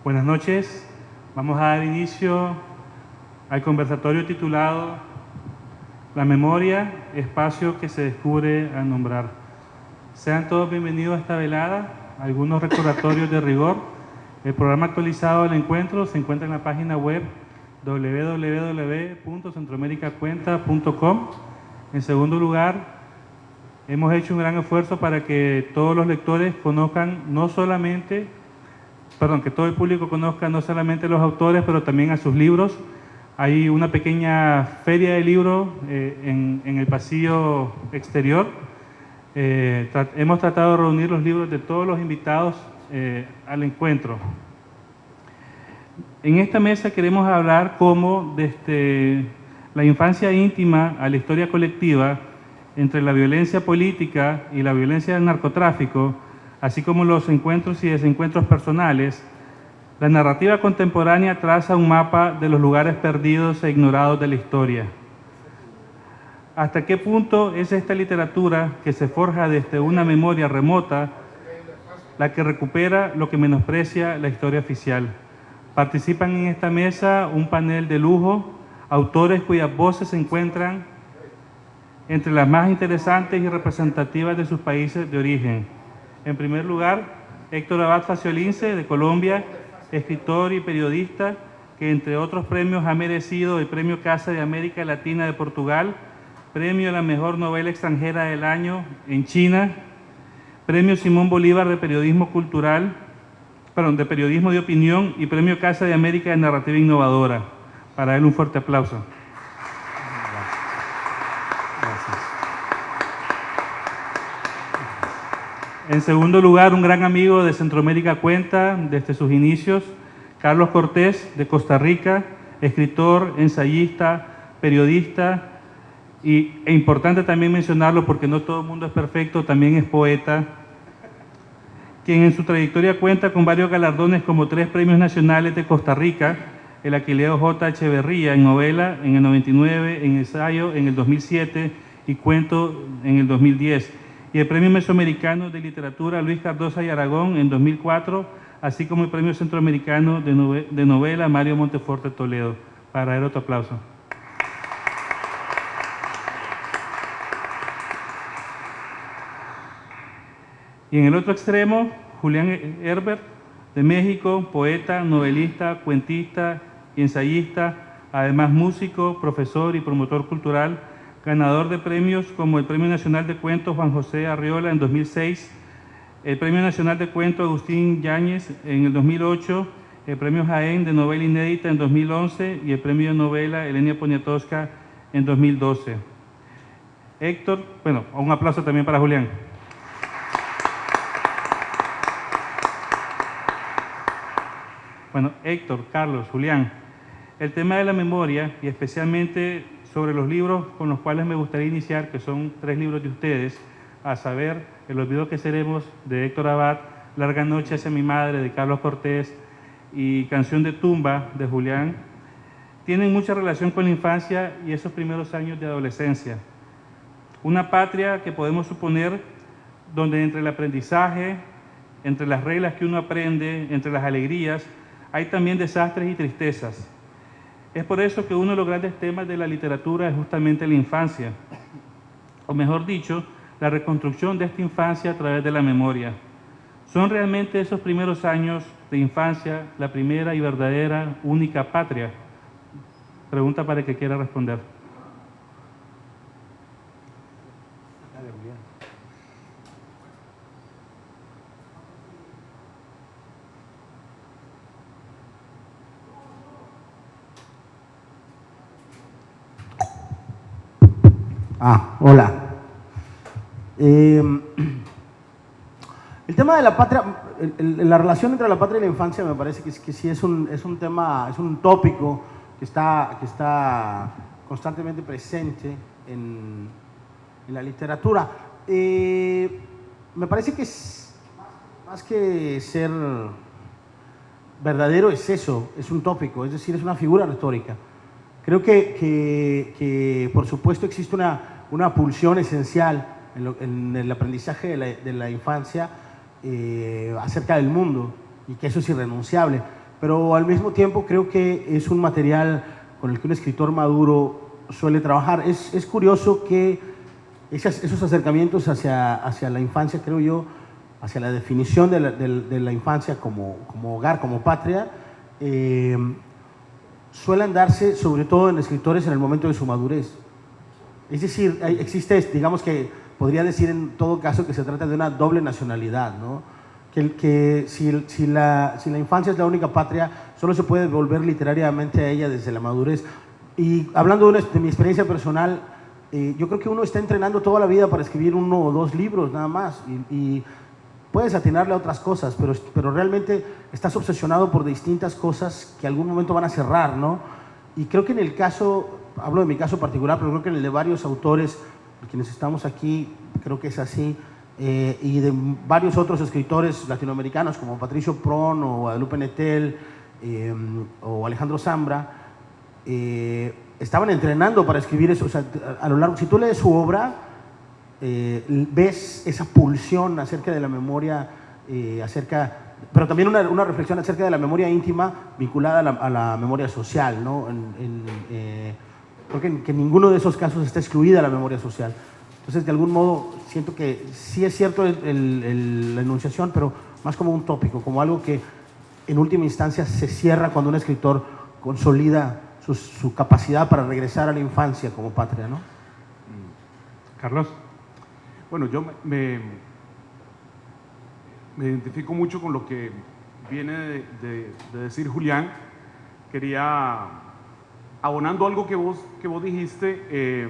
Buenas noches. Vamos a dar inicio al conversatorio titulado La memoria, espacio que se descubre al nombrar. Sean todos bienvenidos a esta velada. Algunos recordatorios de rigor. El programa actualizado del encuentro se encuentra en la página web www.centroamericacuenta.com. En segundo lugar, hemos hecho un gran esfuerzo para que todos los lectores conozcan que todo el público conozca no solamente los autores, pero también a sus libros. Hay una pequeña feria de libros en el pasillo exterior. Hemos tratado de reunir los libros de todos los invitados al encuentro. En esta mesa queremos hablar cómo desde la infancia íntima a la historia colectiva, entre la violencia política y la violencia del narcotráfico, así como los encuentros y desencuentros personales, la narrativa contemporánea traza un mapa de los lugares perdidos e ignorados de la historia. ¿Hasta qué punto es esta literatura que se forja desde una memoria remota la que recupera lo que menosprecia la historia oficial? Participan en esta mesa un panel de lujo, autores cuyas voces se encuentran entre las más interesantes y representativas de sus países de origen. En primer lugar, Héctor Abad Faciolince, de Colombia, escritor y periodista, que entre otros premios ha merecido el Premio Casa de América Latina de Portugal, Premio a la Mejor Novela Extranjera del Año en China, Premio Simón Bolívar de Periodismo de Periodismo de Opinión y Premio Casa de América de Narrativa Innovadora. Para él un fuerte aplauso. En segundo lugar, un gran amigo de Centroamérica Cuenta desde sus inicios, Carlos Cortés, de Costa Rica, escritor, ensayista, periodista e importante también mencionarlo porque no todo el mundo es perfecto, también es poeta, quien en su trayectoria cuenta con varios galardones como 3 premios nacionales de Costa Rica, el Aquileo J. Echeverría en novela en el 99, en ensayo en el 2007 y cuento en el 2010. Y el Premio Mesoamericano de Literatura Luis Cardosa y Aragón en 2004, así como el Premio Centroamericano de Novela Mario Monteforte Toledo. Para él otro aplauso. Y en el otro extremo, Julián Herbert, de México, poeta, novelista, cuentista y ensayista, además músico, profesor y promotor cultural, ganador de premios como el Premio Nacional de Cuentos Juan José Arriola en 2006, el Premio Nacional de Cuento Agustín Yáñez en el 2008, el Premio Jaén de Novela Inédita en 2011 y el Premio de Novela Elenia Poniatowska en 2012. Héctor, un aplauso también para Julián. Héctor, Carlos, Julián, el tema de la memoria y especialmente sobre los libros con los cuales me gustaría iniciar, que son 3 libros de ustedes, a saber, El olvido que seremos, de Héctor Abad, Larga noche hacia mi madre, de Carlos Cortés, y Canción de tumba, de Julián, tienen mucha relación con la infancia y esos primeros años de adolescencia. Una patria que podemos suponer donde entre el aprendizaje, entre las reglas que uno aprende, entre las alegrías, hay también desastres y tristezas. Es por eso que uno de los grandes temas de la literatura es justamente la infancia, o mejor dicho, la reconstrucción de esta infancia a través de la memoria. ¿Son realmente esos primeros años de infancia la primera y verdadera, única patria? Pregunta para el que quiera responder. Hola. El tema de la patria, la relación entre la patria y la infancia me parece que sí es un tema, es un tópico que está constantemente presente en la literatura. Me parece que más que ser verdadero es eso, es un tópico, es decir, es una figura retórica. Creo que por supuesto existe una pulsión esencial en el aprendizaje de la infancia acerca del mundo y que eso es irrenunciable. pero al mismo tiempo creo que es un material con el que un escritor maduro suele trabajar. Es curioso que esos acercamientos hacia la infancia, creo yo, hacia la definición de la infancia como hogar, como patria, suelen darse sobre todo en escritores en el momento de su madurez. Es decir, existe, digamos que podría decir en todo caso que se trata de una doble nacionalidad, ¿no? Que si la infancia es la única patria, solo se puede volver literariamente a ella desde la madurez. Y hablando de mi experiencia personal, yo creo que uno está entrenando toda la vida para escribir 1 o 2 libros nada más y puedes atinarle a otras cosas, pero realmente estás obsesionado por distintas cosas que algún momento van a cerrar, ¿no? Y creo que en el caso, hablo de mi caso particular, pero creo que en el de varios autores, quienes estamos aquí, creo que es así, y de varios otros escritores latinoamericanos como Patricio Prón o Guadalupe Nettel o Alejandro Zambra, estaban entrenando para escribir eso. O sea, a lo largo, si tú lees su obra, ves esa pulsión acerca de la memoria, pero también una reflexión acerca de la memoria íntima vinculada a la memoria social, ¿no? Creo que en ninguno de esos casos está excluida la memoria social. Entonces, de algún modo, siento que sí es cierto la enunciación, pero más como un tópico, como algo que en última instancia se cierra cuando un escritor consolida su capacidad para regresar a la infancia como patria, ¿no? Carlos. Bueno, yo me identifico mucho con lo que viene de decir Julián. Quería, abonando algo que vos dijiste,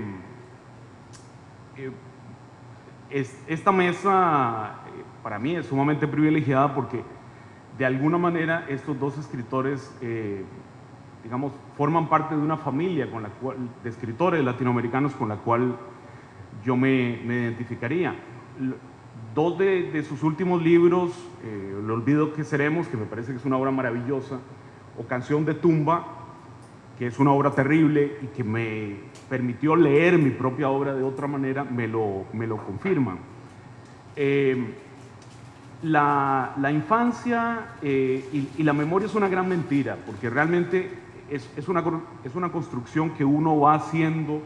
esta mesa para mí es sumamente privilegiada porque de alguna manera estos 2 escritores, digamos, forman parte de una familia de escritores latinoamericanos con la cual yo me identificaría. 2 de sus últimos libros, El olvido que seremos, que me parece que es una obra maravillosa, o Canción de tumba, que es una obra terrible y que me permitió leer mi propia obra de otra manera, me lo confirman. La infancia y la memoria es una gran mentira, porque realmente es una construcción que uno va haciendo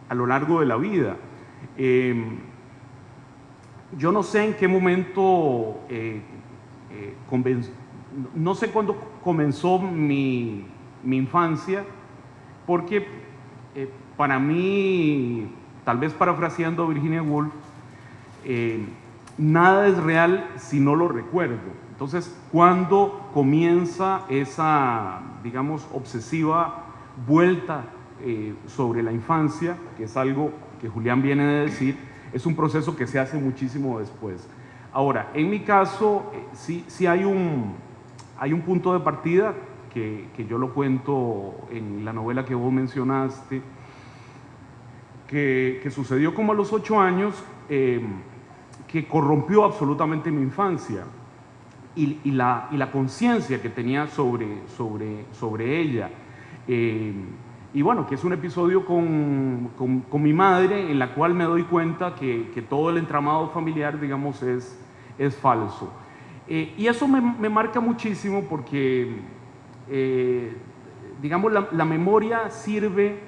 a lo largo de la vida. Yo no sé en qué momento, no sé cuándo comenzó mi infancia, porque para mí, tal vez parafraseando a Virginia Woolf, nada es real si no lo recuerdo. Entonces, ¿cuándo comienza esa, digamos, obsesiva vuelta sobre la infancia, que es algo que Julián viene de decir? Es un proceso que se hace muchísimo después. Ahora, en mi caso, sí hay un punto de partida que yo lo cuento en la novela que vos mencionaste, que sucedió como a los 8 años, que corrompió absolutamente mi infancia y la conciencia que tenía sobre ella. Y bueno, que es un episodio con mi madre, en la cual me doy cuenta que todo el entramado familiar, digamos, es falso. Y eso me marca muchísimo porque, digamos, la memoria sirve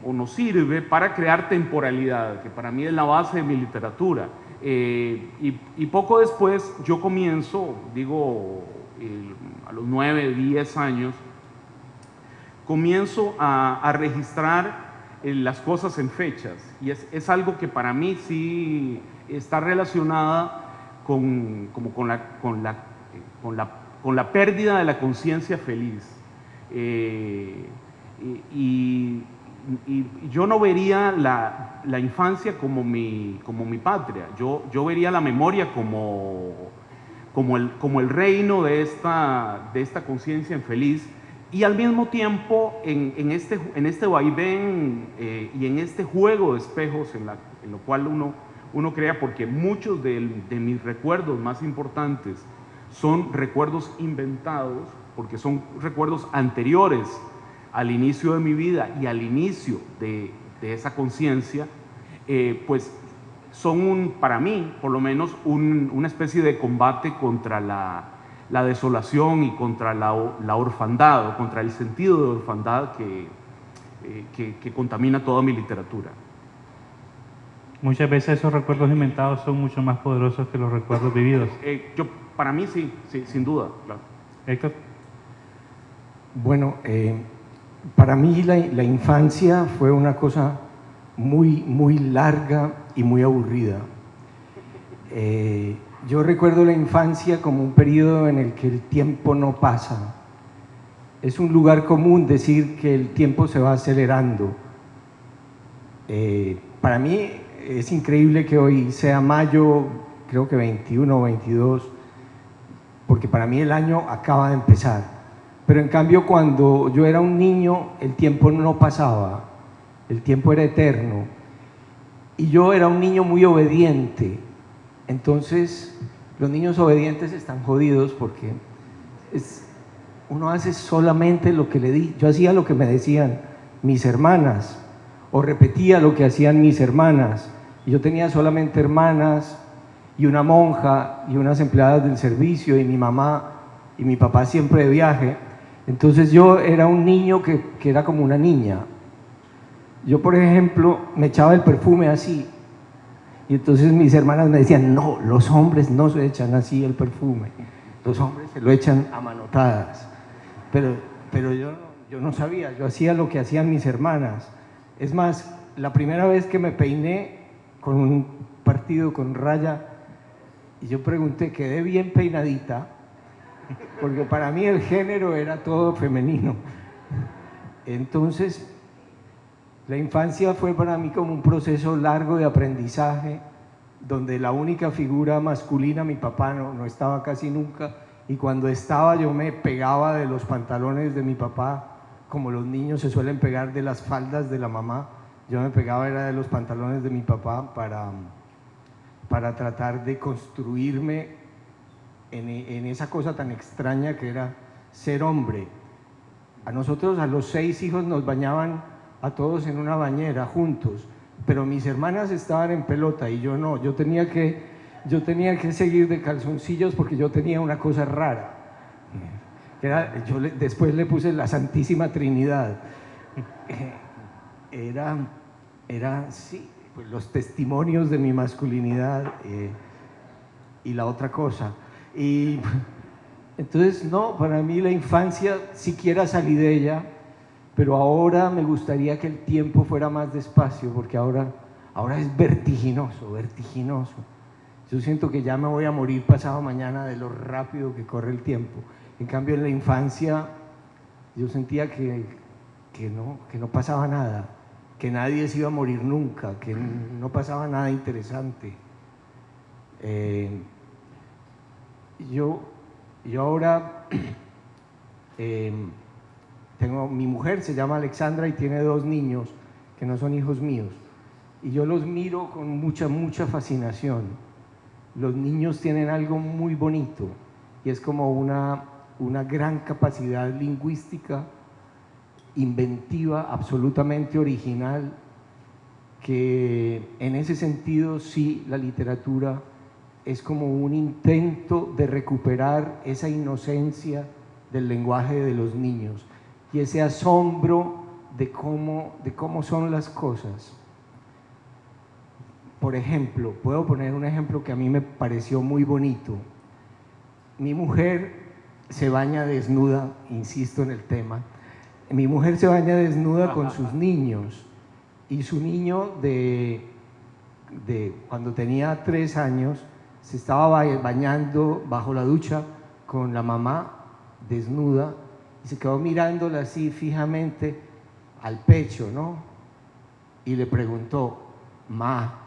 o nos sirve para crear temporalidad, que para mí es la base de mi literatura. Y poco después yo comienzo, digo, a los 9, 10 años, comienzo a registrar las cosas en fechas, y es algo que para mí sí está relacionada con la pérdida de la conciencia feliz. Y yo no vería la infancia como mi patria, yo vería la memoria como el reino de esta conciencia infeliz. Y al mismo tiempo, en este vaivén y en este juego de espejos en lo cual uno crea, porque muchos de mis recuerdos más importantes son recuerdos inventados, porque son recuerdos anteriores al inicio de mi vida y al inicio de esa conciencia, pues son para mí, por lo menos, una especie de combate contra la desolación y contra la orfandad, o contra el sentido de orfandad que contamina toda mi literatura. Muchas veces esos recuerdos inventados son mucho más poderosos que los recuerdos vividos. Para mí sí, sin duda, claro. Héctor. Bueno, para mí la infancia fue una cosa muy larga y muy aburrida. Yo recuerdo la infancia como un periodo en el que el tiempo no pasa. Es un lugar común decir que el tiempo se va acelerando. Para mí es increíble que hoy sea mayo, creo que 21 o 22, porque para mí el año acaba de empezar. Pero en cambio, cuando yo era un niño, el tiempo no pasaba, el tiempo era eterno. Y yo era un niño muy obediente. Entonces, los niños obedientes están jodidos porque uno hace solamente lo que le di. Yo hacía lo que me decían mis hermanas, o repetía lo que hacían mis hermanas. Y yo tenía solamente hermanas y una monja y unas empleadas del servicio y mi mamá y mi papá siempre de viaje. Entonces yo era un niño que era como una niña. Yo, por ejemplo, me echaba el perfume así. Y entonces mis hermanas me decían, no, los hombres no se echan así el perfume. Los hombres se lo echan a manotadas. Pero yo no sabía, yo hacía lo que hacían mis hermanas. Es más, la primera vez que me peiné con un partido con raya, y yo pregunté, ¿quedé bien peinadita? Porque para mí el género era todo femenino. Entonces, la infancia fue para mí como un proceso largo de aprendizaje, donde la única figura masculina, mi papá, no estaba casi nunca, y cuando estaba yo me pegaba de los pantalones de mi papá, como los niños se suelen pegar de las faldas de la mamá. Yo me pegaba era de los pantalones de mi papá para tratar de construirme en esa cosa tan extraña que era ser hombre. A nosotros, a los 6 hijos, nos bañaban a todos en una bañera juntos, pero mis hermanas estaban en pelota y yo no. Yo tenía que seguir de calzoncillos porque yo tenía una cosa rara. Después le puse la Santísima Trinidad. Sí, pues los testimonios de mi masculinidad y la otra cosa. Y entonces, no, para mí la infancia, siquiera salí de ella, pero ahora me gustaría que el tiempo fuera más despacio, porque ahora es vertiginoso. Yo siento que ya me voy a morir pasado mañana de lo rápido que corre el tiempo. En cambio, en la infancia yo sentía que no pasaba nada, que nadie se iba a morir nunca, que no pasaba nada interesante. Yo ahora mi mujer se llama Alexandra y tiene 2 niños que no son hijos míos, y yo los miro con mucha fascinación. Los niños tienen algo muy bonito y es como una gran capacidad lingüística, inventiva, absolutamente original, que en ese sentido sí, la literatura es como un intento de recuperar esa inocencia del lenguaje de los niños y ese asombro de cómo son las cosas. Por ejemplo, puedo poner un ejemplo que a mí me pareció muy bonito. Mi mujer se baña desnuda, insisto en el tema. Mi mujer se baña desnuda con sus niños, y su niño de cuando tenía 3 años se estaba bañando bajo la ducha con la mamá desnuda y se quedó mirándola así fijamente al pecho, ¿no? Y le preguntó, Ma,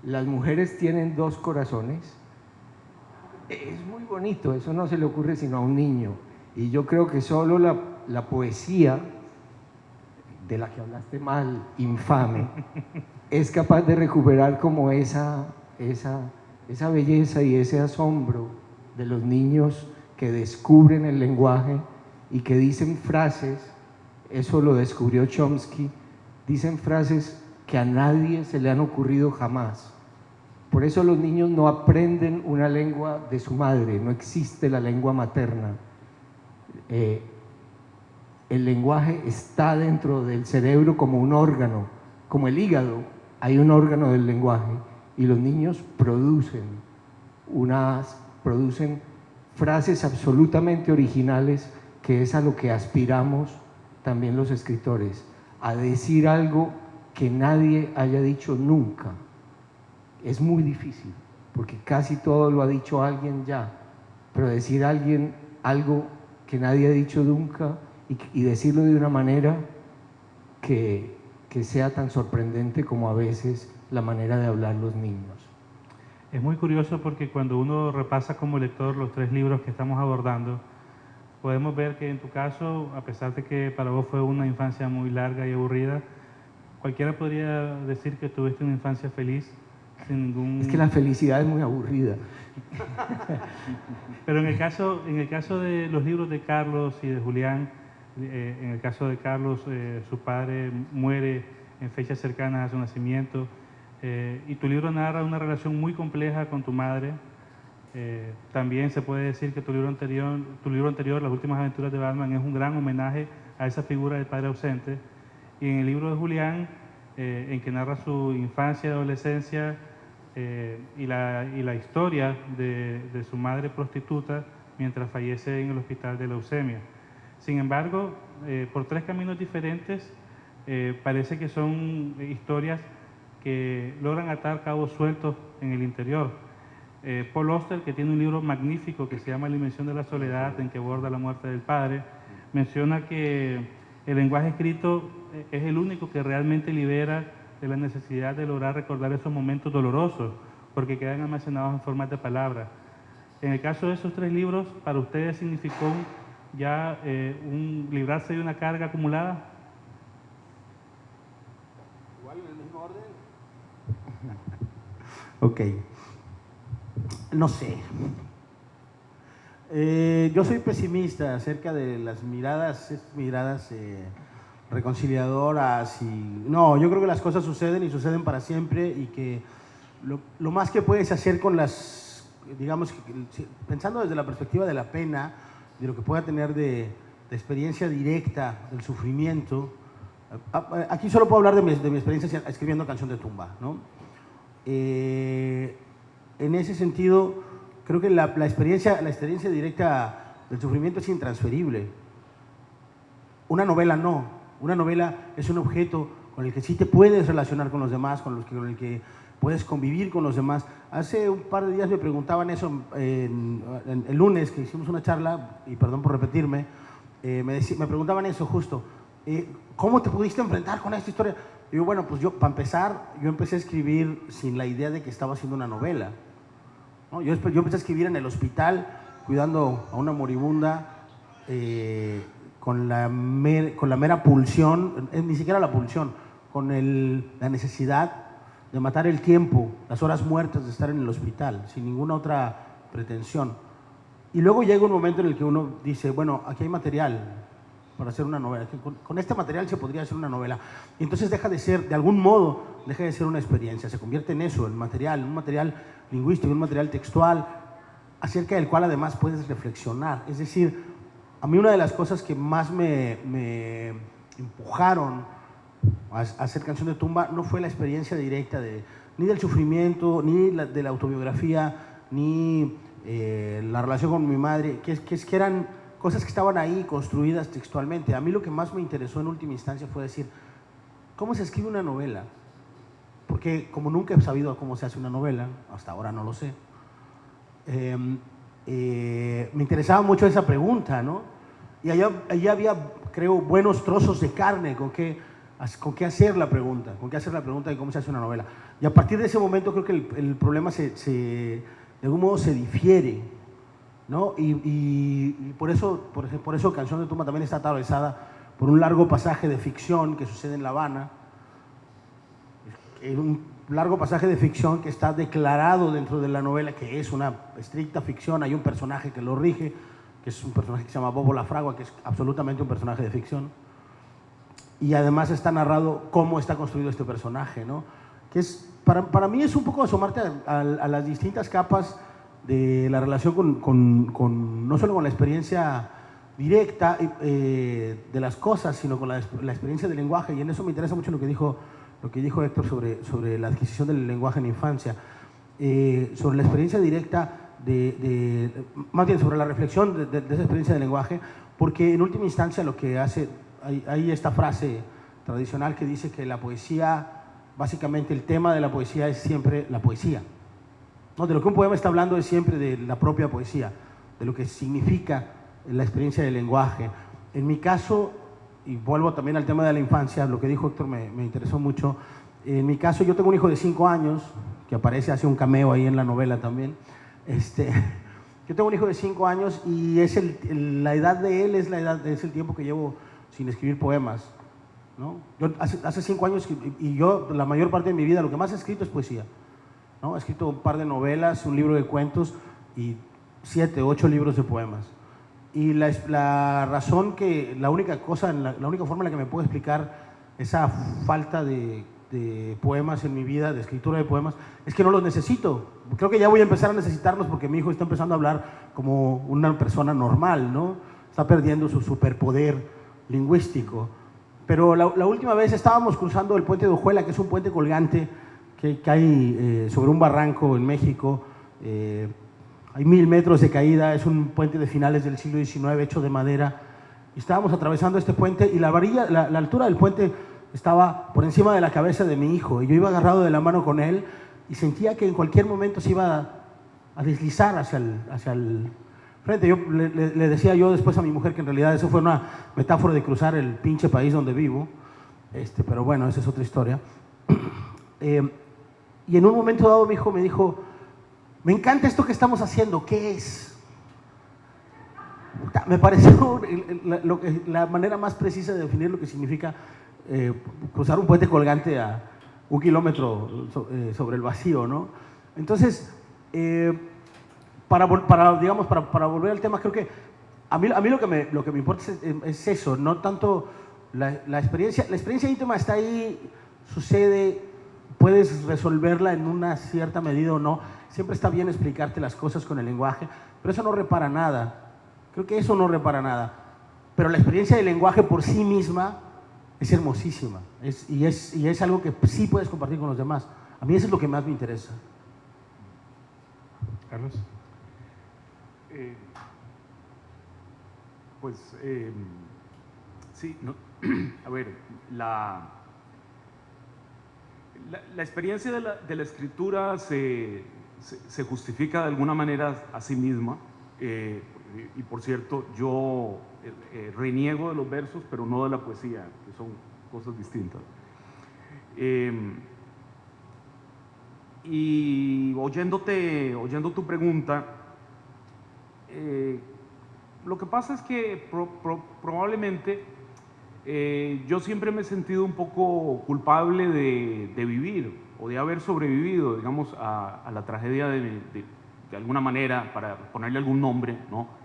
¿las mujeres tienen 2 corazones? Es muy bonito, eso no se le ocurre sino a un niño. Y yo creo que solo la poesía, de la que hablaste mal, infame, es capaz de recuperar como esa belleza y ese asombro de los niños que descubren el lenguaje y que dicen frases, eso lo descubrió Chomsky, dicen frases que a nadie se le han ocurrido jamás. Por eso los niños no aprenden una lengua de su madre, no existe la lengua materna. El lenguaje está dentro del cerebro como un órgano, como el hígado, hay un órgano del lenguaje y los niños producen frases absolutamente originales, que es a lo que aspiramos también los escritores, a decir algo que nadie haya dicho nunca. Es muy difícil, porque casi todo lo ha dicho alguien ya, pero decir a alguien algo que nadie ha dicho nunca y decirlo de una manera que sea tan sorprendente como a veces la manera de hablar los niños. Es muy curioso porque cuando uno repasa como lector los 3 libros que estamos abordando, podemos ver que en tu caso, a pesar de que para vos fue una infancia muy larga y aburrida, cualquiera podría decir que tuviste una infancia feliz sin ningún... Es que la felicidad es muy aburrida. Pero en el caso de los libros de Carlos y de Julián, en el caso de Carlos, su padre muere en fechas cercanas a su nacimiento, y tu libro narra una relación muy compleja con tu madre. También se puede decir que tu libro anterior, Las últimas aventuras de Batman, es un gran homenaje a esa figura del padre ausente. Y en el libro de Julián, en que narra su infancia y adolescencia y la historia de su madre prostituta mientras fallece en el hospital de leucemia. Sin embargo, por 3 caminos diferentes, parece que son historias que logran atar cabos sueltos en el interior. Paul Auster, que tiene un libro magnífico que se llama La invención de la soledad, en que aborda la muerte del padre, menciona que el lenguaje escrito es el único que realmente libera de la necesidad de lograr recordar esos momentos dolorosos, porque quedan almacenados en forma de palabras. En el caso de esos 3 libros, ¿para ustedes significó ya un librarse de una carga acumulada? Igual en el mismo orden. Ok. No sé. Yo soy pesimista acerca de las miradas reconciliadoras y... No, yo creo que las cosas suceden y suceden para siempre y que lo más que puedes hacer con las, digamos, pensando desde la perspectiva de la pena, de lo que pueda tener de experiencia directa del sufrimiento. Aquí solo puedo hablar de mi experiencia escribiendo Canción de Tumba, ¿no? En ese sentido, creo que la experiencia directa del sufrimiento es intransferible. Una novela no. Una novela es un objeto con el que sí te puedes relacionar con los demás, con el que puedes convivir con los demás. Hace un par de días me preguntaban eso, el lunes que hicimos una charla, y perdón por repetirme, me preguntaban eso justo. ¿Cómo te pudiste enfrentar con esta historia? Y yo, bueno, pues para empezar, yo empecé a escribir sin la idea de que estaba haciendo una novela, ¿no? Yo empecé a escribir en el hospital, cuidando a una moribunda, con la mera pulsión, ni siquiera la pulsión, con la necesidad de matar el tiempo, las horas muertas de estar en el hospital, sin ninguna otra pretensión. Y luego llega un momento en el que uno dice, bueno, aquí hay material para hacer una novela, con este material se podría hacer una novela. Y entonces deja de ser, de algún modo, deja de ser una experiencia, se convierte en eso, en material, un material lingüístico, un material textual, acerca del cual además puedes reflexionar. Es decir, a mí una de las cosas que más me empujaron a hacer Canción de Tumba no fue la experiencia directa ni del sufrimiento, ni de la autobiografía, ni la relación con mi madre, que eran cosas que estaban ahí construidas textualmente. A mí lo que más me interesó en última instancia fue decir, ¿cómo se escribe una novela? Porque como nunca he sabido cómo se hace una novela, hasta ahora no lo sé, me interesaba mucho esa pregunta, ¿no? Y allá había, creo, buenos trozos de carne con qué hacer la pregunta, de cómo se hace una novela. Y a partir de ese momento creo que el problema de algún modo se difiere, ¿no? Y por eso Canción de Tumba también está atravesada por un largo pasaje de ficción que sucede en La Habana, un largo pasaje de ficción que está declarado dentro de la novela que es una estricta ficción. Hay un personaje que lo rige, que es un personaje que se llama Bobo la Fragua, que es absolutamente un personaje de ficción. Y además está narrado cómo está construido este personaje, ¿no? Que es para mí es un poco asomarte a las distintas capas de la relación no solo con la experiencia directa de las cosas, sino con la experiencia del lenguaje, y en eso me interesa mucho lo que dijo Héctor sobre la adquisición del lenguaje en la infancia, sobre la experiencia directa, más bien sobre la reflexión de esa experiencia del lenguaje, porque en última instancia lo que hace, hay esta frase tradicional que dice que la poesía, básicamente el tema de la poesía es siempre la poesía, ¿no? De lo que un poema está hablando es siempre de la propia poesía, de lo que significa la experiencia del lenguaje. En mi caso, y vuelvo también al tema de la infancia, lo que dijo Héctor me interesó mucho. En mi caso, yo tengo un hijo de 5 años, que aparece, hace un cameo ahí en la novela también. Yo tengo un hijo de 5 años y la edad de él es el tiempo que llevo sin escribir poemas, ¿no? Yo hace 5 años y yo la mayor parte de mi vida lo que más he escrito es poesía, ¿no? He escrito un par de novelas, un libro de cuentos y 7, 8 libros de poemas. Y la razón la única forma en la que me puedo explicar esa falta de poemas en mi vida, de escritura de poemas, es que no los necesito. Creo que ya voy a empezar a necesitarlos porque mi hijo está empezando a hablar como una persona normal, ¿no? Está perdiendo su superpoder lingüístico. Pero la última vez estábamos cruzando el puente de Ojuela, que es un puente colgante que hay sobre un barranco en México. Hay 1000 metros de caída, es un puente de finales del siglo XIX hecho de madera. Y estábamos atravesando este puente y la altura del puente estaba por encima de la cabeza de mi hijo. Y yo iba agarrado de la mano con él y sentía que en cualquier momento se iba a deslizar hacia el frente. Yo le decía yo después a mi mujer que en realidad eso fue una metáfora de cruzar el pinche país donde vivo. Pero bueno, esa es otra historia. Y en un momento dado mi hijo me dijo: me encanta esto que estamos haciendo, ¿qué es? Me pareció la manera más precisa de definir lo que significa cruzar un puente colgante a 1 kilómetro sobre el vacío, ¿no? Entonces, para volver al tema, creo que a mí lo que me importa es eso, no tanto la experiencia. La experiencia íntima está ahí, sucede, puedes resolverla en una cierta medida o no. Siempre está bien explicarte las cosas con el lenguaje, pero eso no repara nada. Creo que eso no repara nada. Pero la experiencia del lenguaje por sí misma es hermosísima. Y es algo que sí puedes compartir con los demás. A mí eso es lo que más me interesa. Carlos. Sí, no, a ver, la experiencia de la escritura se justifica de alguna manera a sí misma. Y por cierto, yo reniego de los versos, pero no de la poesía, que son cosas distintas. Y oyendo tu pregunta, lo que pasa es que probablemente yo siempre me he sentido un poco culpable de vivir o de haber sobrevivido, digamos, a la tragedia de alguna manera, para ponerle algún nombre, ¿no?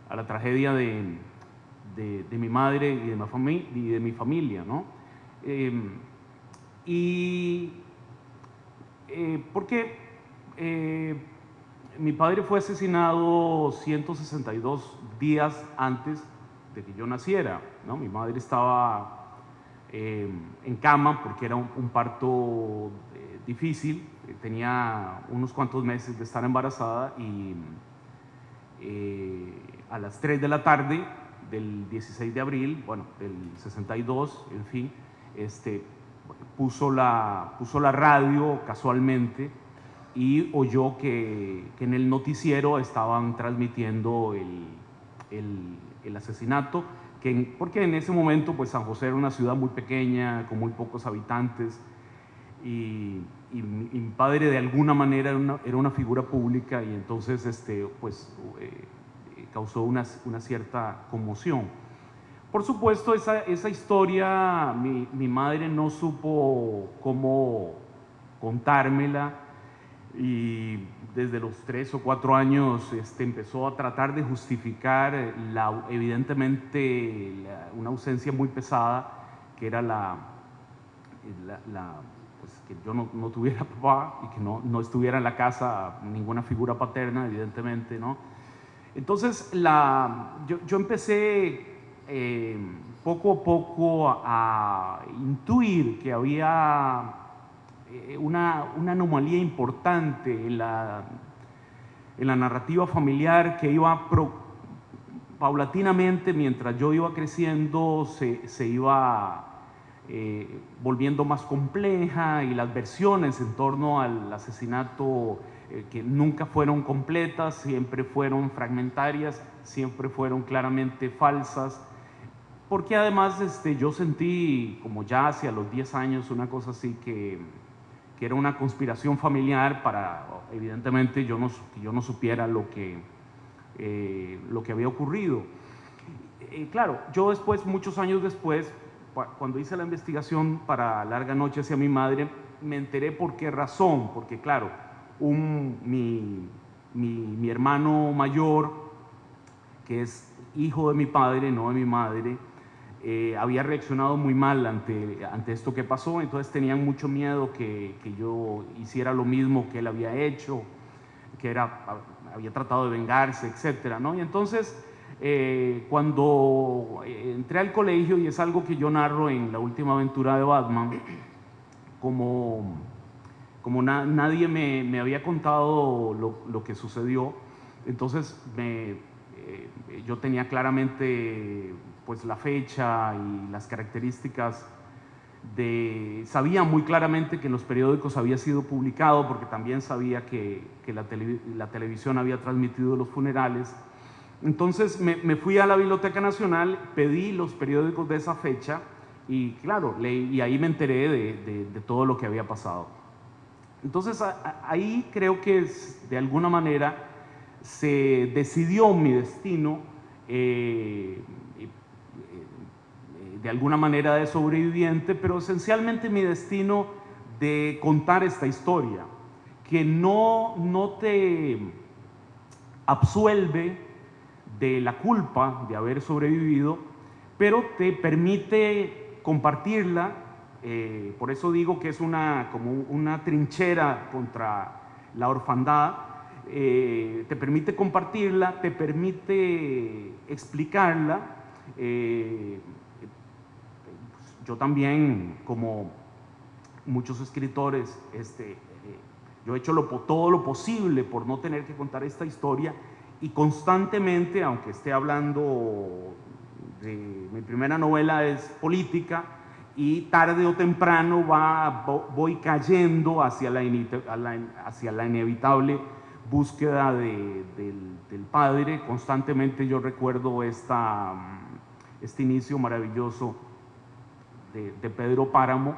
A la tragedia de mi madre y de mi familia, ¿no? Porque mi padre fue asesinado 162 días antes de que yo naciera, ¿no? Mi madre estaba en cama porque era un parto difícil, tenía unos cuantos meses de estar embarazada y a las 3 de la tarde del 16 de abril, bueno, del 62, en fin, puso la radio casualmente y oyó que en el noticiero estaban transmitiendo el asesinato, porque en ese momento pues San José era una ciudad muy pequeña, con muy pocos habitantes, y mi padre de alguna manera era una figura pública, y entonces causó una cierta conmoción. Por supuesto, esa historia mi madre no supo cómo contármela, y desde los 3 o 4 años empezó a tratar de justificar evidentemente una ausencia muy pesada, que era pues, que yo no tuviera papá y que no estuviera en la casa ninguna figura paterna, evidentemente, ¿no? Entonces, yo empecé poco a poco a intuir que había una anomalía importante en la narrativa familiar que iba paulatinamente, mientras yo iba creciendo, se iba volviendo más compleja, y las versiones en torno al asesinato que nunca fueron completas, siempre fueron fragmentarias, siempre fueron claramente falsas, porque además yo sentí como ya hacia los 10 años una cosa así que era una conspiración familiar para, evidentemente, yo no supiera lo que había ocurrido. Claro, yo después, muchos años después, cuando hice la investigación para Larga Noche hacia mi madre, me enteré por qué razón, porque claro, mi hermano mayor, que es hijo de mi padre, no de mi madre, había reaccionado muy mal ante esto que pasó, entonces tenían mucho miedo que yo hiciera lo mismo que él había hecho, que había tratado de vengarse, etcétera, ¿no? Y entonces, cuando entré al colegio, y es algo que yo narro en La Última Aventura de Batman, como nadie me había contado lo que sucedió, entonces yo tenía claramente pues la fecha y las características sabía muy claramente que en los periódicos había sido publicado, porque también sabía que la televisión había transmitido los funerales. Entonces me fui a la Biblioteca Nacional, pedí los periódicos de esa fecha y claro, leí, y ahí me enteré de todo lo que había pasado. Entonces ahí creo que de alguna manera se decidió mi destino, de alguna manera de sobreviviente, pero esencialmente mi destino de contar esta historia, que no te absuelve de la culpa de haber sobrevivido, pero te permite compartirla. Por eso digo que es como una trinchera contra la orfandad. Te permite compartirla, te permite explicarla. Yo también, como muchos escritores, yo he hecho todo lo posible por no tener que contar esta historia, y constantemente, aunque esté hablando de mi primera novela es política, y tarde o temprano voy cayendo hacia la inevitable búsqueda del padre. Constantemente yo recuerdo este inicio maravilloso de Pedro Páramo.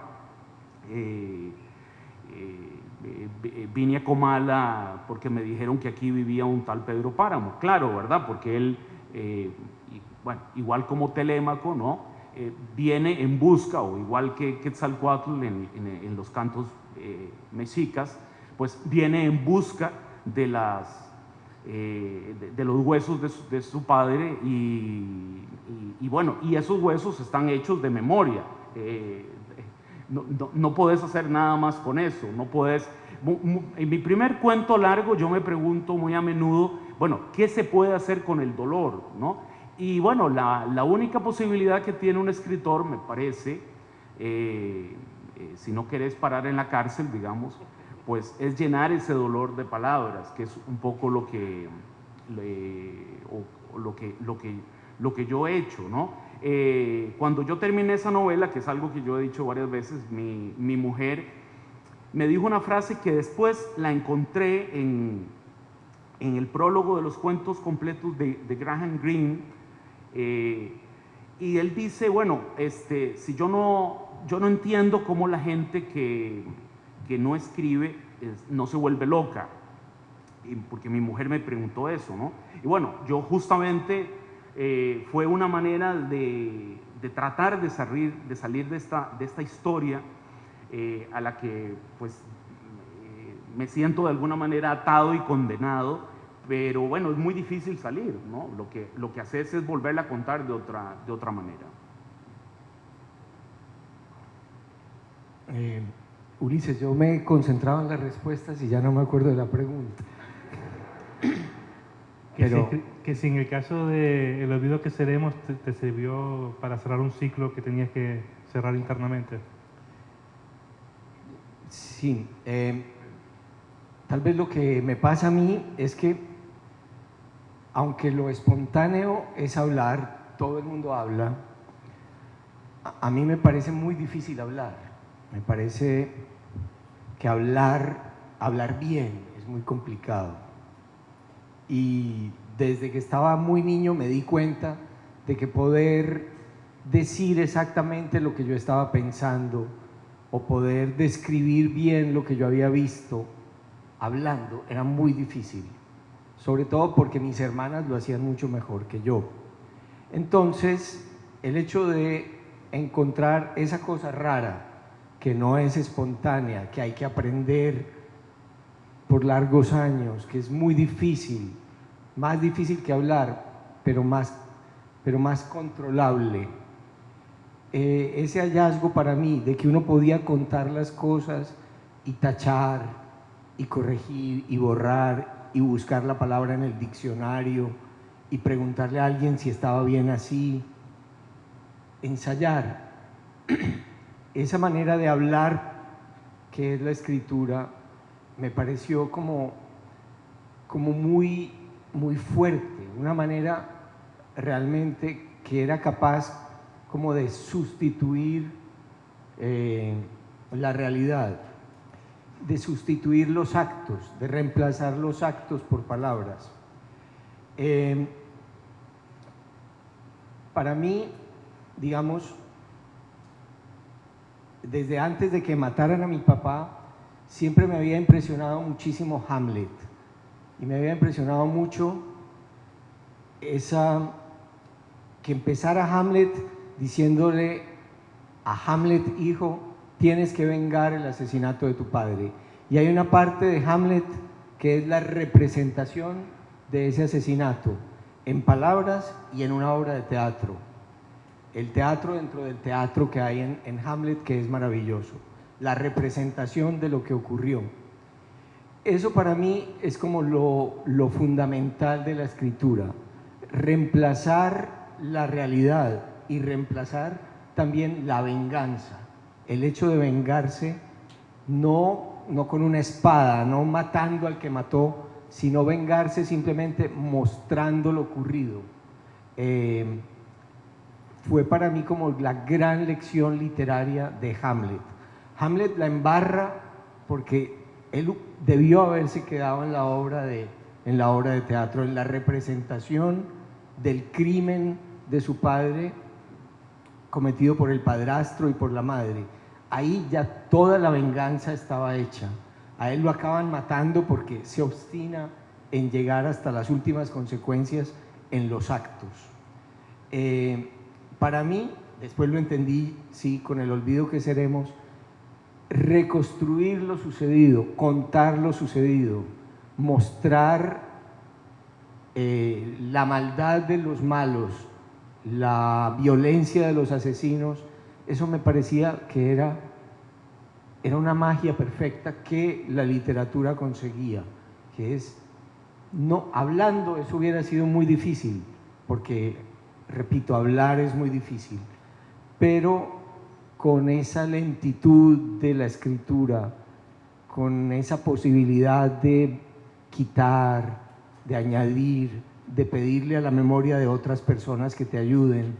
Vine a Comala porque me dijeron que aquí vivía un tal Pedro Páramo. Claro, ¿verdad? Porque él, bueno, igual como Telémaco, ¿no? Viene en busca, o igual que Quetzalcóatl en los cantos mexicas, pues viene en busca de los huesos de su padre, y bueno, y esos huesos están hechos de memoria. No podés hacer nada más con eso, no podés. En mi primer cuento largo yo me pregunto muy a menudo, bueno, ¿qué se puede hacer con el dolor, ¿no? Y bueno, la única posibilidad que tiene un escritor, me parece, si no querés parar en la cárcel, digamos, pues es llenar ese dolor de palabras, que es un poco lo que yo he hecho, ¿no? Cuando yo terminé esa novela, que es algo que yo he dicho varias veces, mi mujer me dijo una frase que después la encontré en el prólogo de los cuentos completos de Graham Greene, y él dice, bueno, si yo no entiendo cómo la gente que no escribe no se vuelve loca, porque mi mujer me preguntó eso, ¿no? Y bueno, yo justamente fue una manera de tratar de salir de esta historia, a la que pues me siento de alguna manera atado y condenado, pero bueno, es muy difícil salir, ¿no? Lo que haces es volverla a contar de otra manera. Ulises, yo me concentraba en las respuestas y ya no me acuerdo de la pregunta. Pero, que si en el caso de El olvido que seremos te sirvió para cerrar un ciclo que tenías que cerrar internamente. sí, tal vez lo que me pasa a mí es que, aunque lo espontáneo es hablar, todo el mundo habla, a mí me parece muy difícil hablar. Me parece que hablar bien es muy complicado. Y desde que estaba muy niño me di cuenta de que poder decir exactamente lo que yo estaba pensando o poder describir bien lo que yo había visto hablando era muy difícil, sobre todo porque mis hermanas lo hacían mucho mejor que yo. Entonces, el hecho de encontrar esa cosa rara que no es espontánea, que hay que aprender por largos años, que es muy difícil, más difícil que hablar, pero más controlable. Ese hallazgo para mí de que uno podía contar las cosas y tachar y corregir y borrar y buscar la palabra en el diccionario y preguntarle a alguien si estaba bien así, ensayar. Esa manera de hablar que es la escritura me pareció como muy, muy fuerte, una manera realmente que era capaz como de sustituir la realidad, de sustituir los actos, de reemplazar los actos por palabras. Para mí, digamos, desde antes de que mataran a mi papá, siempre me había impresionado muchísimo Hamlet. Y me había impresionado mucho que empezara Hamlet diciéndole a Hamlet, hijo, tienes que vengar el asesinato de tu padre. Y hay una parte de Hamlet que es la representación de ese asesinato, en palabras y en una obra de teatro. El teatro dentro del teatro que hay en Hamlet, que es maravilloso. La representación de lo que ocurrió. Eso para mí es como lo fundamental de la escritura. Reemplazar la realidad y reemplazar también la venganza. El hecho de vengarse no con una espada, no matando al que mató, sino vengarse simplemente mostrando lo ocurrido. Fue para mí como la gran lección literaria de Hamlet. Hamlet la embarra porque él debió haberse quedado en la obra de teatro, en la representación del crimen de su padre cometido por el padrastro y por la madre. Ahí ya toda la venganza estaba hecha. A él lo acaban matando porque se obstina en llegar hasta las últimas consecuencias en los actos. Para mí, después lo entendí, sí, con El olvido que seremos, reconstruir lo sucedido, contar lo sucedido, mostrar la maldad de los malos, la violencia de los asesinos, eso me parecía que era una magia perfecta que la literatura conseguía, que es, no, hablando eso hubiera sido muy difícil, porque, repito, hablar es muy difícil, pero con esa lentitud de la escritura, con esa posibilidad de quitar, de añadir, de pedirle a la memoria de otras personas que te ayuden,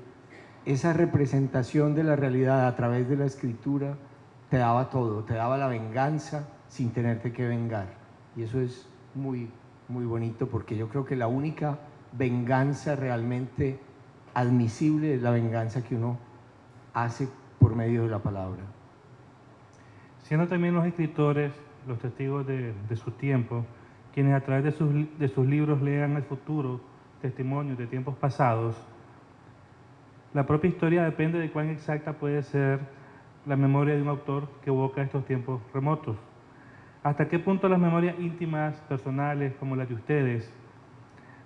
esa representación de la realidad a través de la escritura te daba todo, te daba la venganza sin tenerte que vengar. Y eso es muy, muy bonito, porque yo creo que la única venganza realmente admisible es la venganza que uno hace por medio de la palabra. Siendo también los escritores los testigos de su tiempo, quienes a través de sus libros lean el futuro, testimonios de tiempos pasados, la propia historia depende de cuán exacta puede ser la memoria de un autor que evoca estos tiempos remotos. ¿Hasta qué punto las memorias íntimas, personales, como las de ustedes,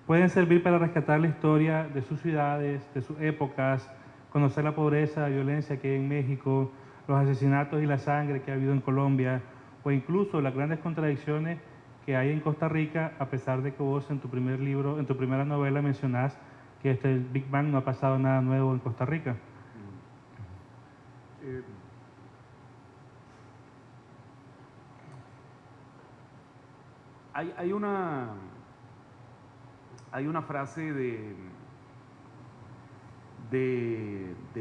pueden servir para rescatar la historia de sus ciudades, de sus épocas, conocer la pobreza, la violencia que hay en México, los asesinatos y la sangre que ha habido en Colombia, o incluso las grandes contradicciones que hay en Costa Rica, a pesar de que vos en tu primer libro, en tu primera novela mencionás que desde el Big Bang no ha pasado nada nuevo en Costa Rica. Hay una frase de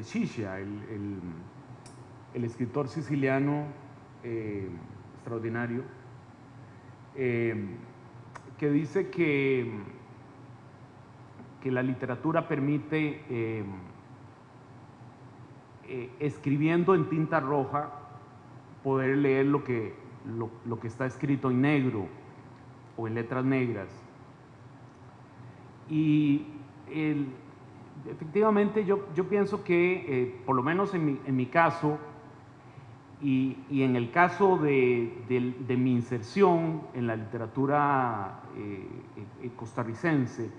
Sciascia, el escritor siciliano extraordinario, que dice que la literatura permite, escribiendo en tinta roja, poder leer lo que está escrito en negro o en letras negras. Y efectivamente yo pienso que, por lo menos en mi caso, y en el caso de mi inserción en la literatura costarricense,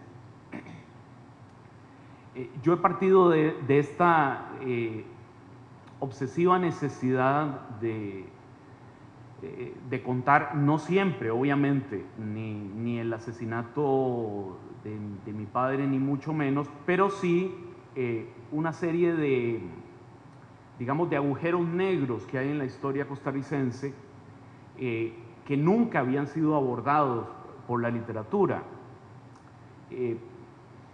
yo he partido de esta obsesiva necesidad de contar, no siempre, obviamente, ni el asesinato de mi padre, ni mucho menos, pero sí una serie de, digamos, de agujeros negros que hay en la historia costarricense que nunca habían sido abordados por la literatura.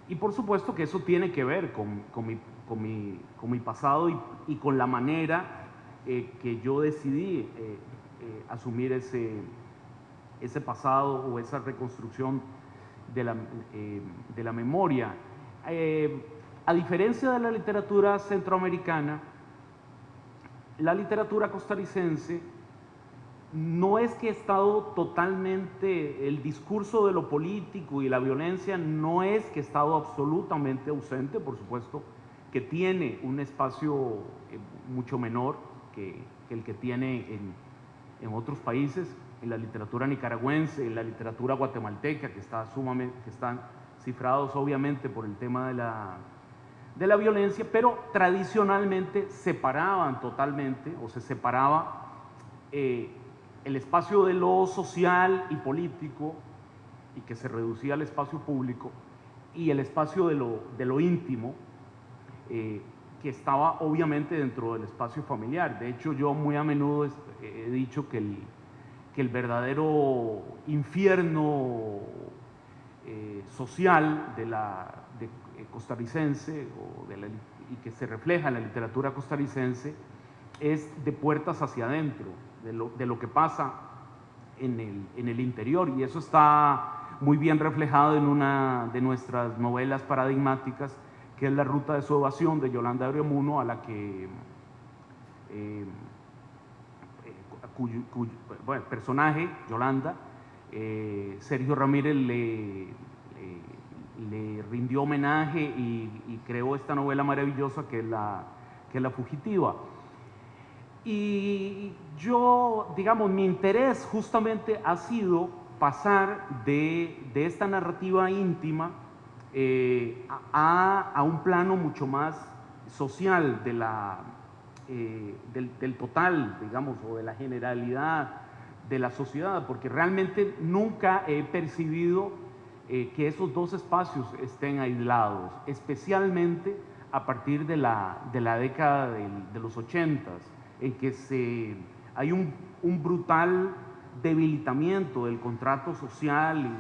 Y por supuesto que eso tiene que ver con mi pasado y con la manera que yo decidí asumir ese pasado o esa reconstrucción de la memoria. A diferencia de la literatura centroamericana, la literatura costarricense no es que ha estado totalmente, el discurso de lo político y la violencia no es que ha estado absolutamente ausente, por supuesto que tiene un espacio mucho menor que el que tiene en otros países, en la literatura nicaragüense, en la literatura guatemalteca, que están cifrados obviamente por el tema de la violencia, pero tradicionalmente separaban totalmente, o se separaba el espacio de lo social y político, y que se reducía al espacio público, y el espacio de lo íntimo, que estaba obviamente dentro del espacio familiar. De hecho, yo muy a menudo he dicho que el verdadero infierno social costarricense y que se refleja en la literatura costarricense es de puertas hacia adentro, de lo que pasa en el interior, y eso está muy bien reflejado en una de nuestras novelas paradigmáticas, que es La Ruta de su Evasión, de Yolanda Abriomuno, a la que cuyo personaje, Yolanda, Sergio Ramírez le rindió homenaje y creó esta novela maravillosa que es La Fugitiva. Y yo, digamos, mi interés justamente ha sido pasar de esta narrativa íntima a un plano mucho más social del total, digamos, o de la generalidad de la sociedad, porque realmente nunca he percibido que esos dos espacios estén aislados, especialmente a partir de la década de los 80s, en que hay un brutal debilitamiento del contrato social y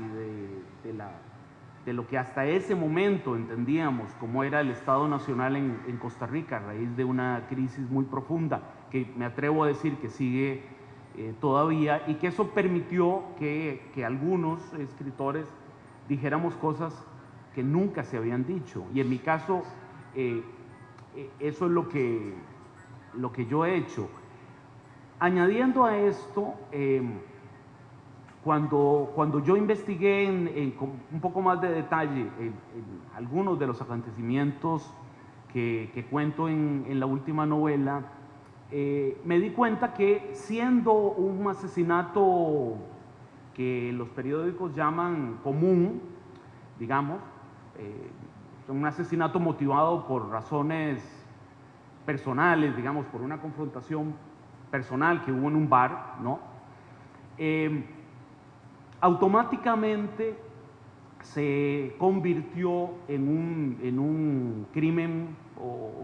de lo que hasta ese momento entendíamos como era el Estado Nacional en Costa Rica, a raíz de una crisis muy profunda, que me atrevo a decir que sigue todavía, y que eso permitió que algunos escritores dijéramos cosas que nunca se habían dicho. Y en mi caso, eso es lo que yo he hecho. Añadiendo a esto, cuando yo investigué con un poco más de detalle en algunos de los acontecimientos que cuento en la última novela, me di cuenta que, siendo un asesinato que los periódicos llaman común, digamos, un asesinato motivado por razones personales, digamos, por una confrontación personal que hubo en un bar, ¿no? Automáticamente se convirtió en un crimen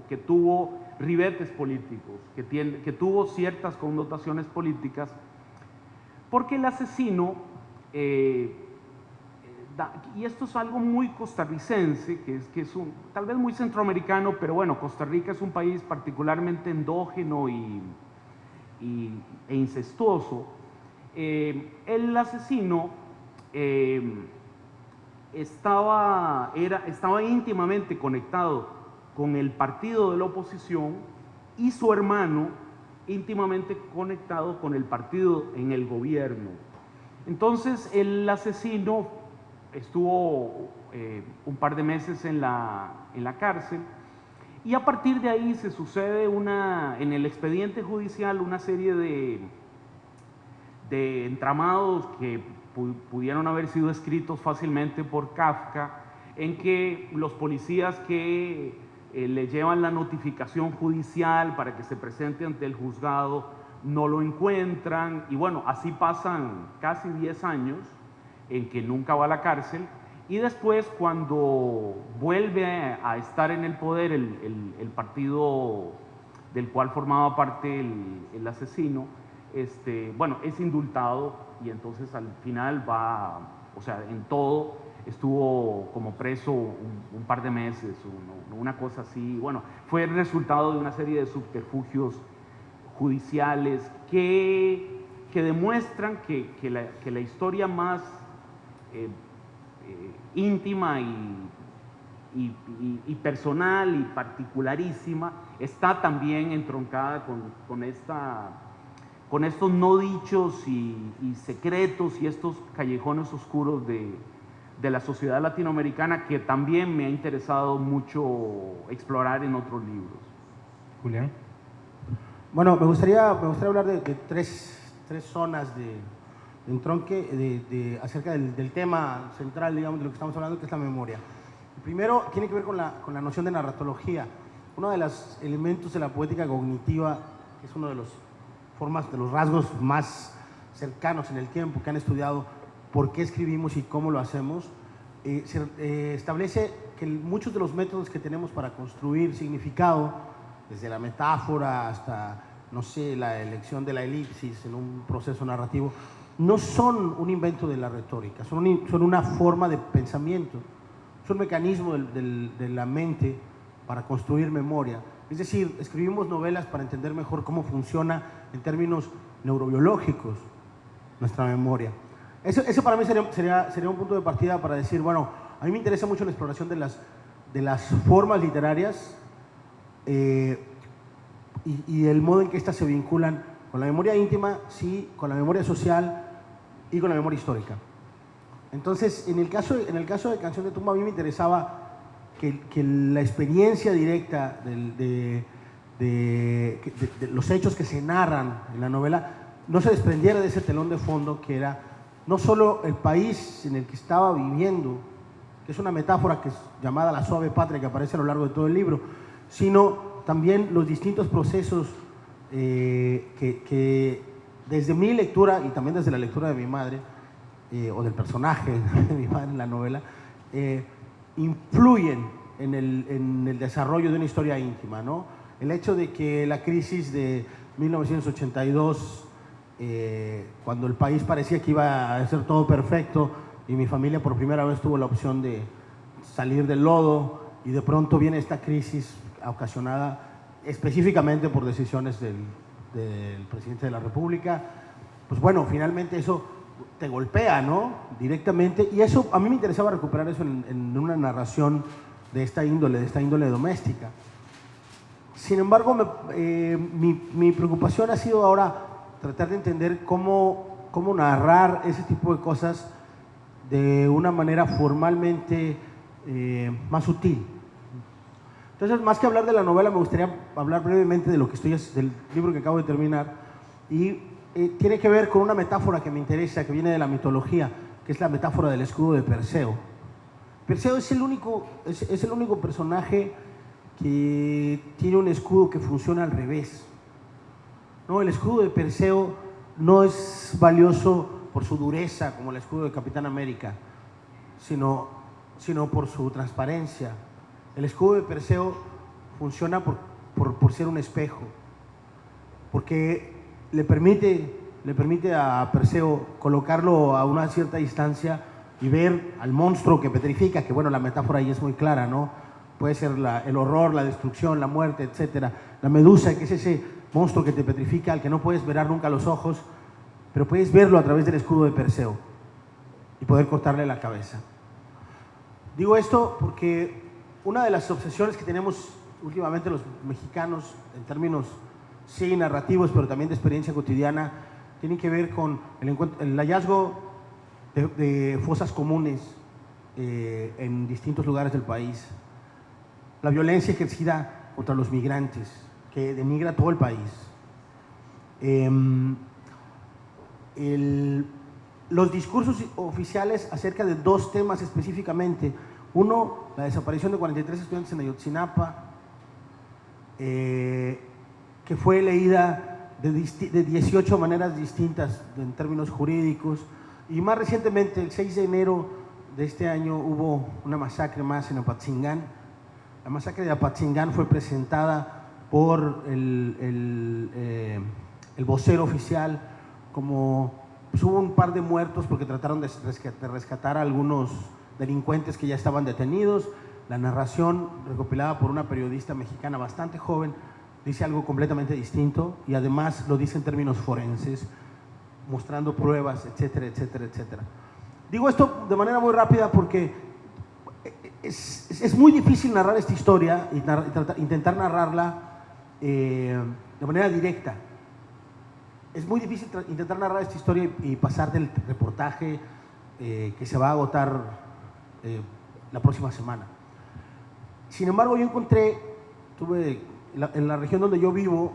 que tuvo ribetes políticos, que tuvo ciertas connotaciones políticas, porque el asesino, y esto es algo muy costarricense, que es tal vez muy centroamericano, pero bueno, Costa Rica es un país particularmente endógeno e incestuoso. El asesino estaba íntimamente conectado con el partido de la oposición y su hermano íntimamente conectado con el partido en el gobierno. Entonces el asesino estuvo un par de meses en la cárcel, y a partir de ahí se sucede en el expediente judicial una serie de entramados que pudieron haber sido escritos fácilmente por Kafka, en que los policías que le llevan la notificación judicial para que se presente ante el juzgado no lo encuentran, y bueno, así pasan casi 10 años en que nunca va a la cárcel. Y después, cuando vuelve a estar en el poder el partido del cual formaba parte el asesino, bueno, es indultado, y entonces al final en todo estuvo como preso un par de meses, una cosa así. Bueno, fue el resultado de una serie de subterfugios judiciales que demuestran que la historia más íntima y personal y particularísima está también entroncada con estos no dichos y secretos y estos callejones oscuros de la sociedad latinoamericana, que también me ha interesado mucho explorar en otros libros. Julián. Bueno, me gustaría hablar de tres zonas de entronque acerca del tema central, digamos, de lo que estamos hablando, que es la memoria. El primero tiene que ver con la noción de narratología. Uno de los elementos de la poética cognitiva, que es uno de los rasgos más cercanos en el tiempo, que han estudiado por qué escribimos y cómo lo hacemos, establece que muchos de los métodos que tenemos para construir significado, desde la metáfora hasta, no sé, la elección de la elipsis en un proceso narrativo, no son un invento de la retórica, son una forma de pensamiento, es un mecanismo de la mente para construir memoria. Es decir, escribimos novelas para entender mejor cómo funciona en términos neurobiológicos nuestra memoria. Eso para mí sería un punto de partida para decir, bueno, a mí me interesa mucho la exploración de las formas literarias y el modo en que éstas se vinculan con la memoria íntima, sí, con la memoria social y con la memoria histórica. Entonces, en el caso de Canción de Tumba, a mí me interesaba que la experiencia directa de los hechos que se narran en la novela no se desprendiera de ese telón de fondo que era no solo el país en el que estaba viviendo, que es una metáfora que es llamada la suave patria, que aparece a lo largo de todo el libro, sino también los distintos procesos que desde mi lectura y también desde la lectura de mi madre, o del personaje de mi madre en la novela, influyen en el desarrollo de una historia íntima, ¿no? El hecho de que la crisis de 1982, cuando el país parecía que iba a ser todo perfecto y mi familia por primera vez tuvo la opción de salir del lodo, y de pronto viene esta crisis ocasionada específicamente por decisiones del presidente de la República, pues bueno, finalmente eso te golpea, ¿no? Directamente, y eso a mí me interesaba recuperar eso en una narración de esta índole doméstica. Sin embargo, mi preocupación ha sido ahora tratar de entender cómo narrar ese tipo de cosas de una manera formalmente más sutil. Entonces, más que hablar de la novela, me gustaría hablar brevemente de del libro que acabo de terminar, y tiene que ver con una metáfora que me interesa, que viene de la mitología, que es la metáfora del escudo de Perseo. Perseo es el único personaje que tiene un escudo que funciona al revés. No, el escudo de Perseo no es valioso por su dureza, como el escudo de Capitán América, sino por su transparencia. El escudo de Perseo funciona por ser un espejo, porque le permite a Perseo colocarlo a una cierta distancia y ver al monstruo que petrifica, que bueno, la metáfora ahí es muy clara, ¿no? Puede ser el horror, la destrucción, la muerte, etc. La medusa, que es ese monstruo que te petrifica, al que no puedes ver nunca los ojos, pero puedes verlo a través del escudo de Perseo y poder cortarle la cabeza. Digo esto porque una de las obsesiones que tenemos últimamente los mexicanos, en términos sí narrativos, pero también de experiencia cotidiana, tienen que ver con el hallazgo de fosas comunes en distintos lugares del país, la violencia ejercida contra los migrantes, que denigra todo el país, los discursos oficiales acerca de dos temas específicamente. Uno, la desaparición de 43 estudiantes en Ayotzinapa, que fue leída de 18 maneras distintas en términos jurídicos, y más recientemente, el 6 de enero de este año, hubo una masacre más en Apatzingán. La masacre de Apatzingán fue presentada por el vocero oficial como pues, hubo un par de muertos porque trataron de rescatar a algunos delincuentes que ya estaban detenidos. La narración recopilada por una periodista mexicana bastante joven dice algo completamente distinto y además lo dice en términos forenses, mostrando pruebas, etcétera, etcétera, etcétera. Digo esto de manera muy rápida porque es muy difícil narrar esta historia y intentar narrarla de manera directa. Es muy difícil intentar narrar esta historia y pasar del reportaje que se va a agotar la próxima semana. Sin embargo, yo tuve en la región donde yo vivo,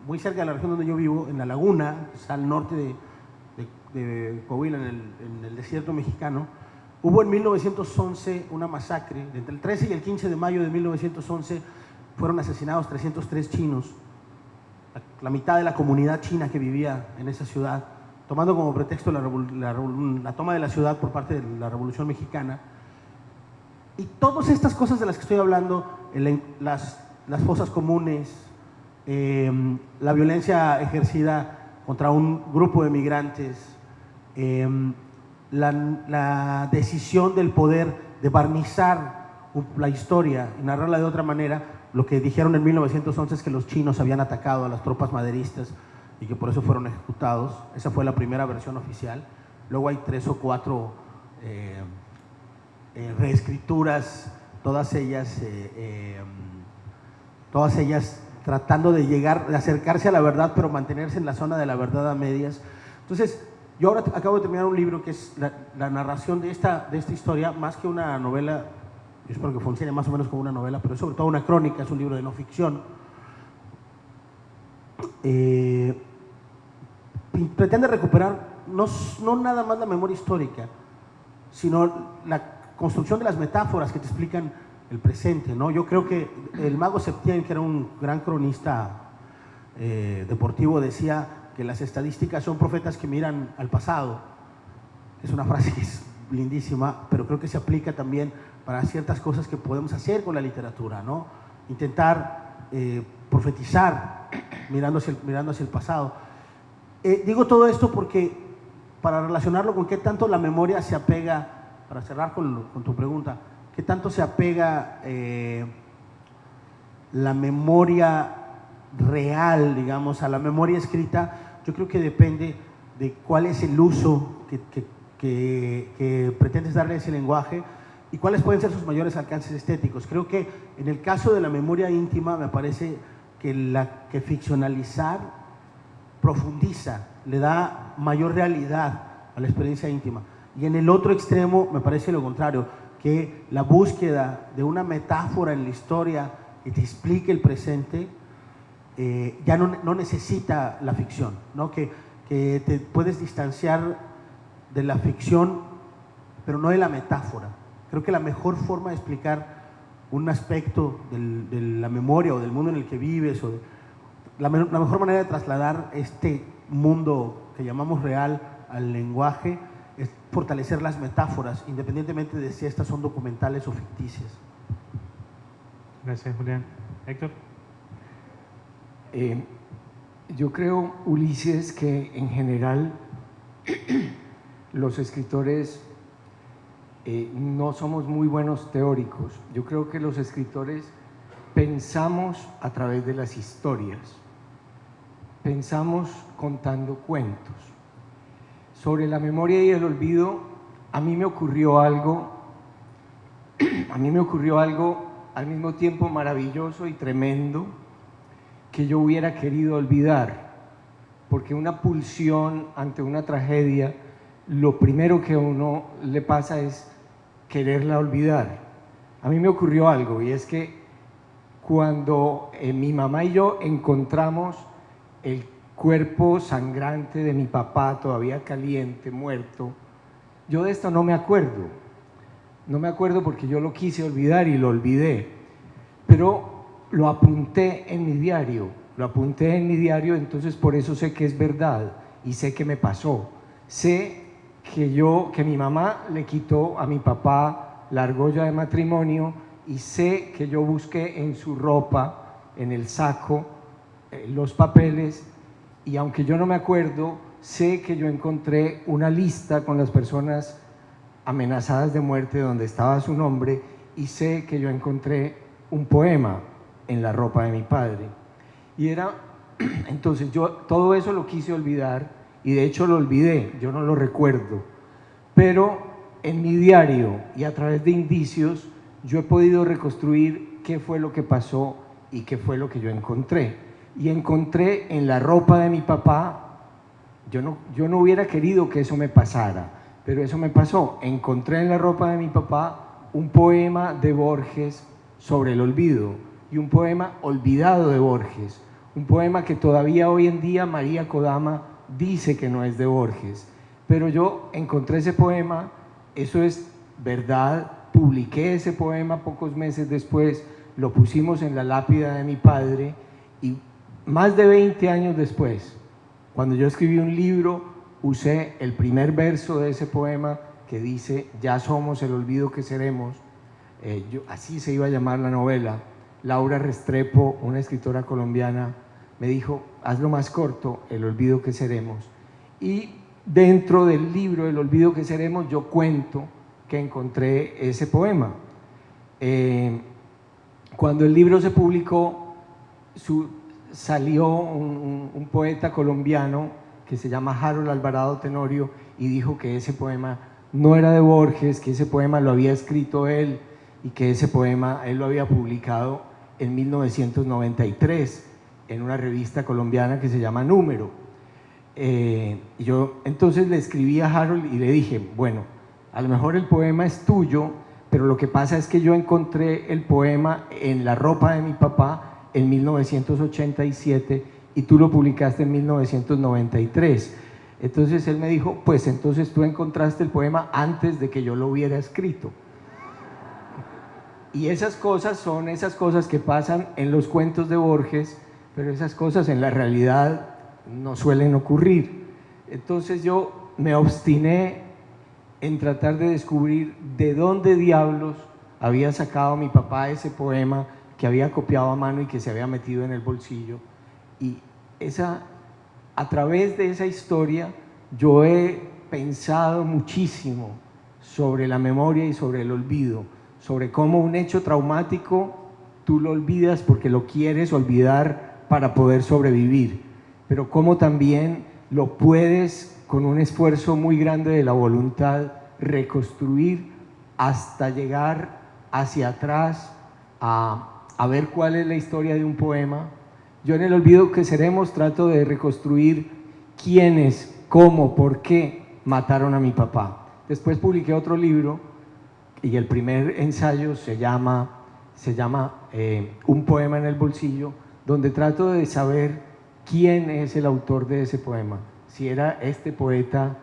muy cerca de la región donde yo vivo, en La Laguna, que está al norte de Coahuila, en el desierto mexicano, hubo en 1911 una masacre. Entre el 13 y el 15 de mayo de 1911 fueron asesinados 303 chinos, la mitad de la comunidad china que vivía en esa ciudad, tomando como pretexto la toma de la ciudad por parte de la Revolución Mexicana. Y todas estas cosas de las que estoy hablando, las fosas comunes, la violencia ejercida contra un grupo de migrantes, la decisión del poder de barnizar la historia y narrarla de otra manera. Lo que dijeron en 1911 es que los chinos habían atacado a las tropas maderistas y que por eso fueron ejecutados. Esa fue la primera versión oficial. Luego hay 3 o 4 reescrituras, todas ellas tratando de acercarse a la verdad, pero mantenerse en la zona de la verdad a medias. Entonces, yo ahora acabo de terminar un libro que es la narración de esta historia, más que una novela. Yo espero que funcione más o menos como una novela, pero es sobre todo una crónica, es un libro de no ficción. Pretende recuperar no nada más la memoria histórica, sino la construcción de las metáforas que te explican el presente, ¿no? Yo creo que el mago Septién, que era un gran cronista deportivo, decía que las estadísticas son profetas que miran al pasado. Es una frase que es lindísima, pero creo que se aplica también para ciertas cosas que podemos hacer con la literatura, ¿no? Intentar profetizar mirando hacia el pasado. Digo todo esto porque, para relacionarlo con qué tanto la memoria se apega, para cerrar con tu pregunta, qué tanto se apega la memoria real, digamos, a la memoria escrita, yo creo que depende de cuál es el uso que pretendes darle a ese lenguaje y cuáles pueden ser sus mayores alcances estéticos. Creo que en el caso de la memoria íntima me parece que ficcionalizar profundiza, le da mayor realidad a la experiencia íntima. Y en el otro extremo me parece lo contrario, que la búsqueda de una metáfora en la historia que te explique el presente ya no necesita la ficción, ¿no? Que te puedes distanciar de la ficción, pero no de la metáfora. Creo que la mejor forma de explicar un aspecto de la memoria o del mundo en el que vives, o la mejor manera de trasladar este mundo que llamamos real al lenguaje es fortalecer las metáforas, independientemente de si estas son documentales o ficticias. Gracias, Julián. Héctor. Yo creo, Ulises, que en general los escritores no somos muy buenos teóricos. Yo creo que los escritores pensamos a través de las historias, pensamos contando cuentos. Sobre la memoria y el olvido, a mí me ocurrió algo al mismo tiempo maravilloso y tremendo que yo hubiera querido olvidar, porque una pulsión ante una tragedia, lo primero que a uno le pasa es quererla olvidar. A mí me ocurrió algo, y es que cuando mi mamá y yo encontramos el cuerpo sangrante de mi papá, todavía caliente, muerto, yo de esto no me acuerdo. No me acuerdo porque yo lo quise olvidar y lo olvidé, pero lo apunté en mi diario, entonces por eso sé que es verdad y sé que me pasó. Sé que mi mamá le quitó a mi papá la argolla de matrimonio, y sé que yo busqué en su ropa, en el saco, los papeles, y aunque yo no me acuerdo, sé que yo encontré una lista con las personas amenazadas de muerte donde estaba su nombre, y sé que yo encontré un poema en la ropa de mi padre. Y entonces yo todo eso lo quise olvidar, y de hecho lo olvidé, yo no lo recuerdo, pero en mi diario y a través de indicios yo he podido reconstruir qué fue lo que pasó y qué fue lo que yo encontré. Y encontré en la ropa de mi papá, yo no hubiera querido que eso me pasara, pero eso me pasó. Encontré en la ropa de mi papá un poema de Borges sobre el olvido, y un poema olvidado de Borges, un poema que todavía hoy en día María Kodama dice que no es de Borges, pero yo encontré ese poema, eso es verdad, publiqué ese poema pocos meses después, lo pusimos en la lápida de mi padre, y más de 20 años después, cuando yo escribí un libro, usé el primer verso de ese poema que dice: ya somos el olvido que seremos. Así se iba a llamar la novela. Laura Restrepo, una escritora colombiana, me dijo: hazlo más corto, el olvido que seremos. Y dentro del libro El olvido que seremos yo cuento que encontré ese poema. Cuando el libro se publicó, salió un poeta colombiano que se llama Harold Alvarado Tenorio, y dijo que ese poema no era de Borges, que ese poema lo había escrito él, y que ese poema él lo había publicado en 1993 en una revista colombiana que se llama Número. Yo entonces le escribí a Harold y le dije: bueno, a lo mejor el poema es tuyo, pero lo que pasa es que yo encontré el poema en la ropa de mi papá en 1987 y tú lo publicaste en 1993. Entonces él me dijo: pues entonces tú encontraste el poema antes de que yo lo hubiera escrito. Y esas cosas son esas cosas que pasan en los cuentos de Borges, pero esas cosas en la realidad no suelen ocurrir. Entonces yo me obstiné en tratar de descubrir de dónde diablos había sacado mi papá ese poema que había copiado a mano y que se había metido en el bolsillo. Y a través de esa historia yo he pensado muchísimo sobre la memoria y sobre el olvido, sobre cómo un hecho traumático tú lo olvidas porque lo quieres olvidar para poder sobrevivir, pero cómo también lo puedes, con un esfuerzo muy grande de la voluntad, reconstruir hasta llegar hacia atrás a ver cuál es la historia de un poema. Yo en El olvido que seremos trato de reconstruir quiénes, cómo, por qué mataron a mi papá. Después publiqué otro libro y el primer ensayo se llama Un poema en el bolsillo, donde trato de saber quién es el autor de ese poema, si era este poeta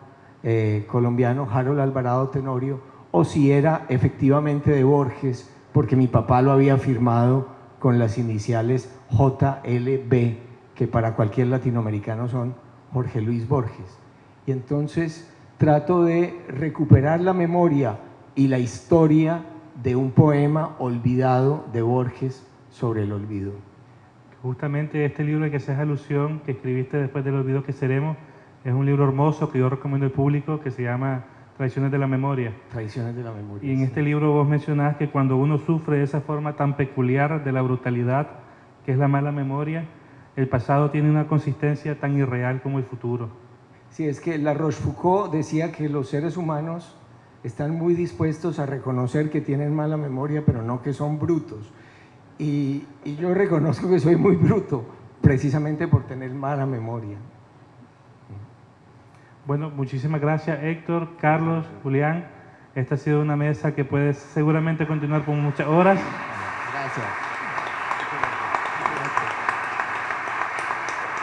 colombiano Harold Alvarado Tenorio, o si era efectivamente de Borges, porque mi papá lo había firmado con las iniciales JLB, que para cualquier latinoamericano son Jorge Luis Borges. Y entonces trato de recuperar la memoria y la historia de un poema olvidado de Borges sobre el olvido. Justamente este libro al que haces alusión, que escribiste después del olvido que seremos, es un libro hermoso que yo recomiendo al público, que se llama Tradiciones de la Memoria. Tradiciones de la memoria. Y en este libro vos mencionás que cuando uno sufre de esa forma tan peculiar de la brutalidad, que es la mala memoria, el pasado tiene una consistencia tan irreal como el futuro. Sí, es que La Rochefoucauld decía que los seres humanos están muy dispuestos a reconocer que tienen mala memoria, pero no que son brutos. Y yo reconozco que soy muy bruto, precisamente por tener mala memoria. Bueno, muchísimas gracias Héctor, Carlos, Julián. Esta ha sido una mesa que puede seguramente continuar por muchas horas. Gracias.